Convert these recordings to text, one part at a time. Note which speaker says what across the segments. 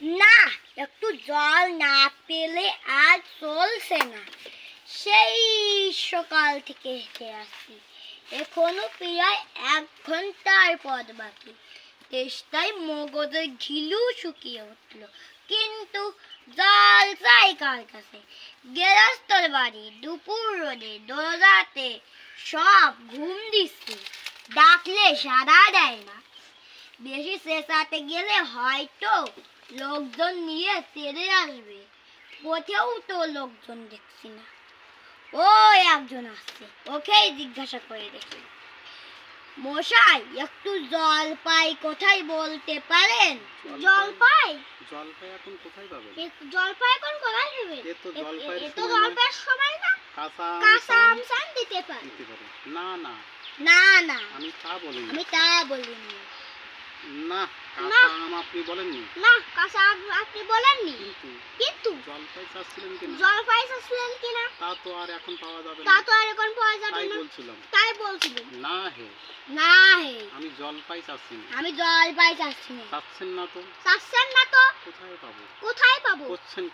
Speaker 1: না, একটু জল না পেলে আর চলছে না। সেই সকাল থেকে হেঁটে আসছি, এখনো প্রায় 1 ঘন্টার পথ বাকি। তেষ্টায় মগজের ঘিলু শুকিয়ে উঠল, কিন্তু জল চাই কার কাছে? গেরস্তর বাড়ি, দুপুর রোদে, দরজাতে সব ঘুম দিচ্ছে, ডাকলে সাড়া দেয় না। বেশি চেঁচাতে গেলে হয়তো লোকজন নিয়ে তেড়ে আসবে। পথেও তো লোকজন দেখছি না। ও একজন আসছে, ওকেই জিজ্ঞাসা করে দেখি। মশাই, একটু জলপাই কোথায় বলতে পারেন? জলপাই?
Speaker 2: জলপাই এখন কোথায় পাবেন?
Speaker 1: জলপাই এখন কোথায় পাবেন?
Speaker 2: এ তো
Speaker 1: জলপাইয়ের সময় না। কাঁচা আম চান দিতে পারি?
Speaker 2: না না
Speaker 1: না না,
Speaker 2: আমি তা
Speaker 1: বলিনি।
Speaker 2: না, কাঁচা আম আপনি বলেননি।
Speaker 1: না, কাঁচা আম আপনি বলেননি। কিন্তু
Speaker 2: জলপাই চাচ্ছিলেন কিনা?
Speaker 1: জলপাই চাচ্ছিলেন কিনা?
Speaker 2: তা তো আর এখন পাওয়া যাবে না।
Speaker 1: তাই বলছিলাম।
Speaker 2: না হে, আমি জলপাই চাচ্ছি না। চাচ্ছেন না তো? কোথায় পাবো? করছেন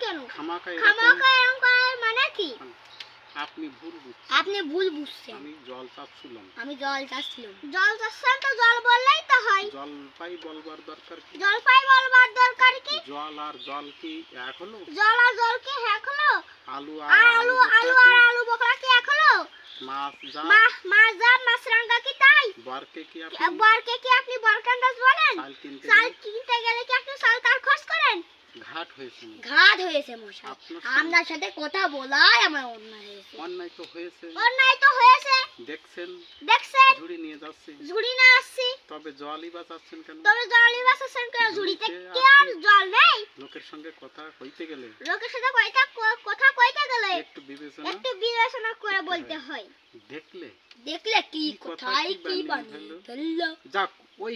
Speaker 2: কেন? খামাকা এরকম করার মানে কি? আপনি ভুল বুঝছেন। আমি জল চাচ্ছিলাম। জল চাচ্ছেন তো জল বললেই তো হয়। জলপাই বলবার দরকার কি? জল আর জল কি এক হলো? আলু আর আলু বোখরা কি এক হলো? মাছ জাম মাছরাঙ্গা কি তাই? বরকে কি আপনি বরকান্দাজ বলেন? চাল কিনতে গেলে কি আপনি চাল তার খরচ করেন? ঘাট হয়েছে মশাই। আপনার সাথে কথা বলাই আমার অন্যায় তো হয়েছে। দেখছেন ঝুড়ি নিয়ে আসছি। তবে জলই বাঁচাচ্ছেন কেন? ঝুড়িতে কি আর জল নেই? লোকের সঙ্গে কথা কইতে গেলে একটু বিবেচনা করে বলতে হয়। দেখলে কি কোথায় কি বানিয়ে ফেললো। যাক, ওই